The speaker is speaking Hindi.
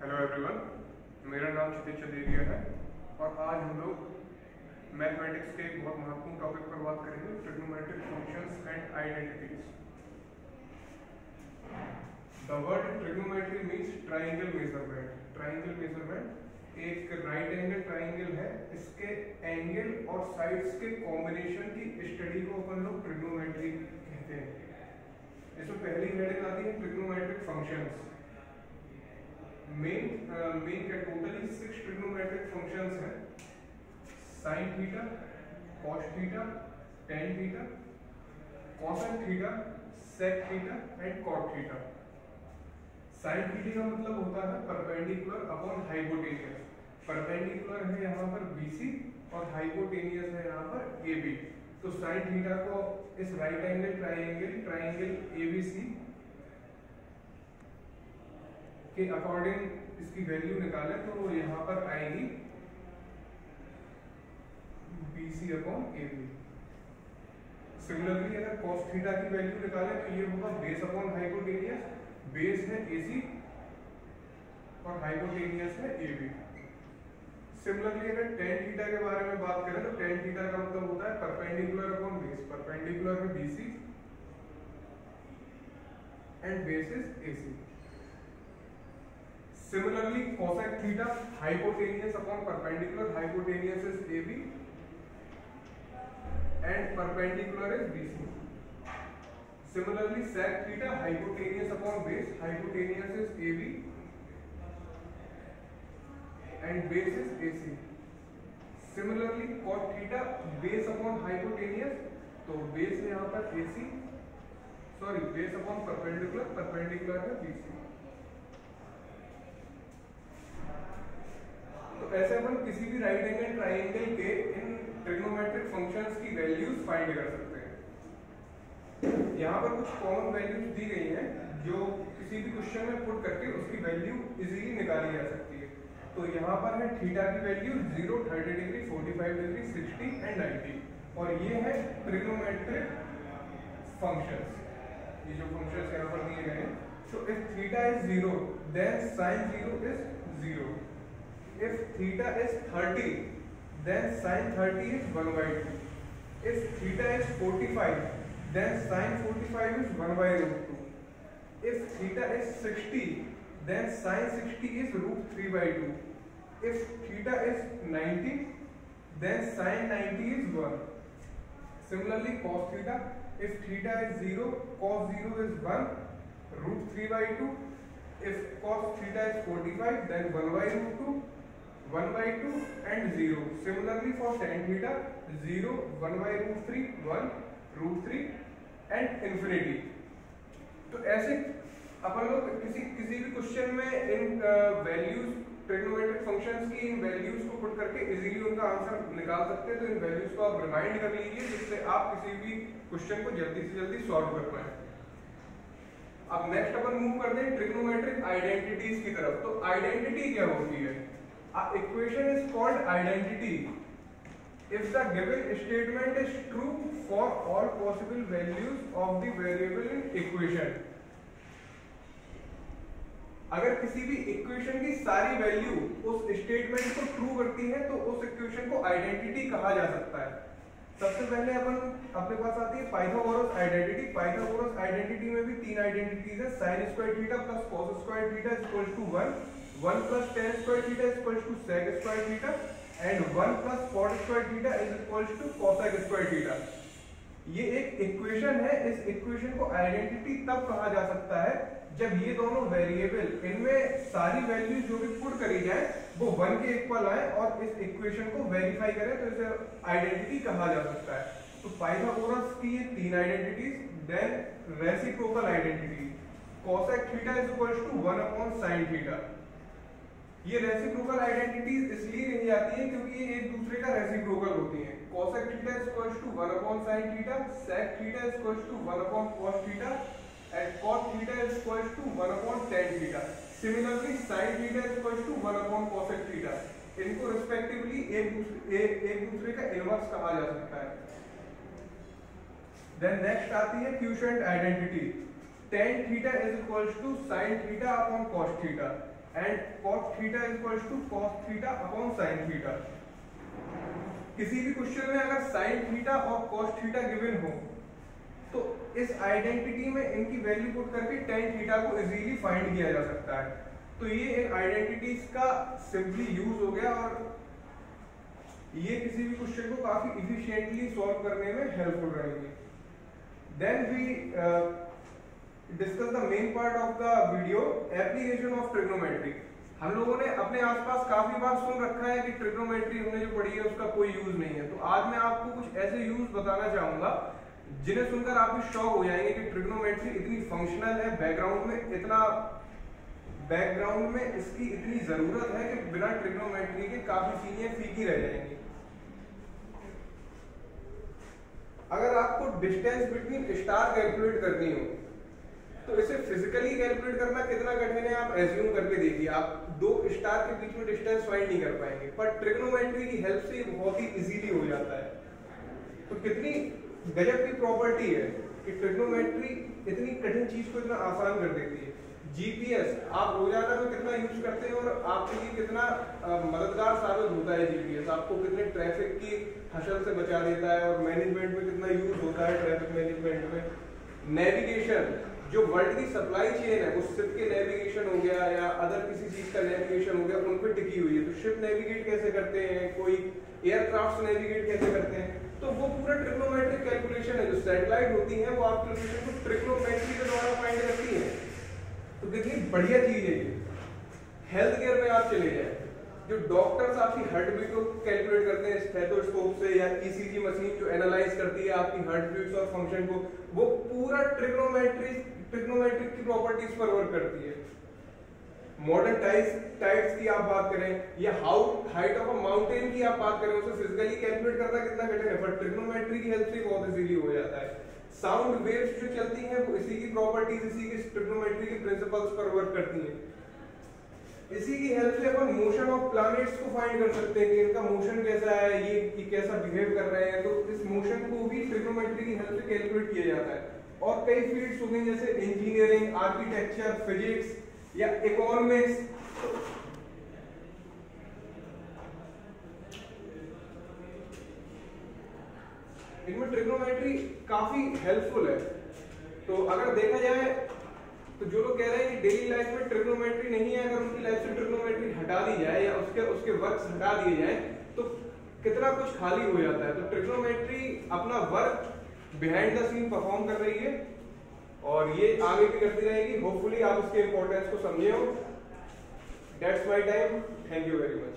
हेलो एवरीवन, मेरा नाम क्षितिज चंदेरिया है और आज हम लोग मैथमेटिक्स के एक बहुत महत्वपूर्ण टॉपिक पर बात करेंगे, trigonometric functions and identities. The word trigonometry means triangle measurement. Triangle measurement एक राइट एंगल ट्रायंगल है, इसके एंगल और साइड्स के कॉम्बिनेशन की स्टडी को अपन लोग ट्रिग्नोमेट्री कहते हैं। इसमें पहली हेडिंग आती है ट्रिग्नोमेट्रिक फंक्शंस। मेन के टोटली 6 ट्रिग्नोमेट्रिक फंक्शंस हैं। Sine theta, cos theta, tan theta, cosec theta, sec theta and cot theta. Sine theta का मतलब होता है परपेंडिकुलर अपॉन हाइपोटेनियस। परपेंडिकुलर है यहाँ पर BC और हाइपोटेनियस है यहाँ पर AB। तो साइन थीटा को इस राइट एंगल ट्रायंगल ABC के अकॉर्डिंग इसकी वैल्यू निकाले तो यहाँ पर आएगी BC अपॉन AB। सिमिलरली अगर cos थीटा की वैल्यू निकाले तो ये होगा बेस अपॉन हाइपोटेनियस। बेस है AC और हाइपोटेनियस है AB। सिमिलरली अगर टेन थीटा के बारे में बात करें तो टेन थीटा का मतलब होता है परपेंडिकुलर अपॉन बेस। परपेंडिकुलर है BC and base is AC। Similarly, cosec theta, hypotenuse upon perpendicular, hypotenuse is AB and perpendicular is BC. Similarly, sec theta, hypotenuse upon base, hypotenuse is AB and base is AC. Similarly, cot theta, base upon hypotenuse, तो base है यहाँ पर AC, sorry, base upon perpendicular, perpendicular है BC। तो ऐसे अपन किसी भी राइट एंगल ट्रायंगल के इन ट्रिग्नोमेट्रिक फंक्शंस की वैल्यूज फाइंड कर सकते हैं। यहाँ पर कुछ कॉमन वैल्यूज दी गई हैं जो किसी भी क्वेश्चन में पुट करके उसकी वैल्यू इजीली निकाली जा सकती है। तो यहाँ पर है थीटा की वैल्यू 0, 30 डिग्री, 45 डिग्री, 60 एंड 90 और ये है ट्रिग्नोमेट्रिक फंक्शंस। ये जो फंक्शंस यहाँ पर दिए गए हैं, so if theta is 0 then sin 0 is 0. If theta is 30, then sin 30 is 1 by 2. If theta is 45, then sin 45 is 1 by root 2. If theta is 60, then sin 60 is root 3 by 2. If theta is 90, then sin 90 is 1. Similarly, cos theta, if theta is 0, cos 0 is 1, root 3 by 2. If cos theta is 45, then 1 by root 2. 1 by 2 and 0. Similarly for tan theta 0, 1 by root 3, 1, root 3 and infinity. तो ऐसे अपन लोग किसी भी क्वेश्चन में इन वैल्यूज ट्रिग्नोमेट्रिक फंक्शंस की इन वैल्यूज को पुट करके इजीली उनका आंसर निकाल सकते हैं। तो इन वैल्यूज को आप रिमाइंड कर लीजिए जिससे आप किसी भी क्वेश्चन को जल्दी से जल्दी सॉल्व कर पाए। अब नेक्स्ट अपन मूव करते हैं ट्रिग्नोमेट्रिक आइडेंटिटीज की तरफ। तो आइडेंटिटी क्या होती है? An equation is called identity if the given statement is true for all possible values of the variable in equation. अगर किसी भी इक्वेशन की सारी वैल्यू उस स्टेटमेंट को ट्रू करती है तो उस इक्वेशन को आइडेंटिटी कहा जा सकता है। सबसे पहले अपने पास आती है पाइथागोरस आइडेंटिटी। पाइथागोरस आइडेंटिटी में भी 3 आइडेंटिटीज है। sin square theta plus cos square theta equals to 1 plus tan square theta is equals to sec square theta and 1 plus cot square theta is equals to cosec square theta। ये एक इक्वेशन है। इस इक्वेशन को आइडेंटिटी तब कहा जा सकता है जब ये दोनों वेरिएबल इनमें सारी वैल्यू जो भी पुट करी जाए वो 1 के इक्वल आए और इस इक्वेशन को वेरीफाई करें तो इसे आइडेंटिटी कहा जा सकता है। तो पाइथागोरस की ये 3 identities. Then reciprocal identity cosec theta is equals to 1 upon sin theta। ये रेसिप्रोकल आइडेंटिटीज इसलिए नहीं जाती हैं क्योंकि ये एक दूसरे का रेसिप्रोकल होती हैं। cosec theta is equals to 1 upon sin theta, sec theta is equals to 1 upon cos theta and cot theta is equals to 1 upon tan theta. Similarly sin theta is equals to 1 upon cosec theta. इनको रिस्पेक्टिवली एक दूसरे का इनवर्स कहा जा सकता है। देन नेक्स्ट आती है quotient identity. tan theta is equals to sin theta upon cos theta. And cos theta equals to cos theta upon sin theta. किसी भी क्वेश्चन में अगर sin थीटा और cos थीटा गिवन हो तो इस आइडेंटिटी में इनकी वैल्यू पुट करके tan थीटा को इजीली फाइंड किया जा सकता है। तो ये इन आइडेंटिटीज का सिंपली यूज हो गया और ये किसी भी क्वेश्चन को काफी इफिशिएंटली सॉल्व करने में हेल्पफुल रहेंगे। Then we discuss the main part of the video, application of trigonometry. हम लोगों ने अपने आसपास काफी बार सुन रखा है कि ट्रिग्नोमेट्री हमने जो पढ़ी है उसका कोई यूज नहीं है। तो आज मैं आपको कुछ ऐसे यूज बताना चाहूंगा जिन्हें सुनकर आप भी शॉक हो जाएंगे कि ट्रिग्नोमेट्री इतनी फंक्शनल है, बैकग्राउंड में इसकी इतनी जरूरत है कि बिना ट्रिग्नोमेट्री के काफी चीजें फीकी रह जाएंगी। अगर आपको डिस्टेंस बिटवीन स्टार कैलकुलेट करनी हो तो इसे फिजिकली कैलकुलेट करना कितना कठिन है आप एज्यूम करके देखिए। आप दो स्टार के बीच में डिस्टेंस फाइंड नहीं कर पाएंगे, पर ट्रिग्नोमेट्री की हेल्प से बहुत ही इजीली हो जाता है। तो कितनी गजब की प्रॉपर्टी है कि ट्रिग्नोमेट्री इतनी कठिन चीज को इतना आसान कर देती है। जीपीएस आप रोजाना में कितना यूज करते हैं और आपके लिए कितना मददगार साबित होता है जीपीएस, आपको कितने ट्रैफिक की हशल से बचा देता है और मैनेजमेंट में कितना यूज होता है ट्रैफिक मैनेजमेंट में। नेविगेशन, जो वर्ल्ड की सप्लाई चेन है, वो शिप के नेविगेशन हो गया या अदर किसी चीज का नेविगेशन हो गया, उन पर टिकी हुई है। तो शिप नेविगेट कैसे करते हैं, कोई एयरक्राफ्ट नेविगेट कैसे करते हैं, तो वो पूरा ट्रिग्नोमेट्रिक कैलकुलेशन है। जो सैटेलाइट होती है वो आपके लोकेशन को ट्रिग्नोमेट्री के द्वारा फाइंड करती है। तो कितनी बढ़िया चीज है ये। हेल्थ केयर में आप चले जाए, जो डॉक्टर्स आपकी हार्ट बीट को कैलकुलेट करते हैं स्टेथोस्कोप से या ईसीजी मशीन जो एनालाइज करती है आपकी हार्ट बीट्स और फंक्शन को, वो पूरा ट्रिग्नोमेट्रिक की प्रॉपर्टीज पर वर्क करती है। मॉडर्न टाइप्स की आप बात करें या हाइट ऑफ अ माउंटेन की आप बात करें, उसे फिजिकली कैलकुलेट करना कितना कठिन है, पर ट्रिग्नोमेट्री की हेल्प से बहुत इजीली हो जाता है। साउंड वेव्स जो चलती हैं वो इसी की प्रॉपर्टीज, इसी की ट्रिग्नोमेट्री के प्रिंसिपल्स पर वर्क करती हैं। इसी की हेल्प से अपन मोशन ऑफ प्लैनेट्स को फाइंड कर सकते हैं कि इनका मोशन कैसा है, ये कैसा बिहेव कर रहे हैं। तो इस मोशन को भी ट्रिग्नोमेट्री की हेल्प से कैलकुलेट किया जाता है। और कई फील्ड्स हो गई जैसे इंजीनियरिंग, आर्किटेक्चर, फिजिक्स या इकोनॉमिक्स। इनमें ट्रिग्नोमेट्री काफी हेल्पफुल है। तो अगर देखा जाए तो जो लोग कह रहे हैं कि डेली लाइफ में ट्रिग्नोमेट्री नहीं है, अगर उनकी लाइफ से ट्रिग्नोमेट्री हटा दी जाए या उसके वर्क्स हटा दिए जाए तो कितना कुछ खाली हो जाता है। तो ट्रिग्नोमेट्री अपना work behind the scene perform कर रही है और ये आगे भी करती रहेगी। होपफुली आप इसके इंपॉर्टेंस को समझे हो। That's my time. Thank you very much.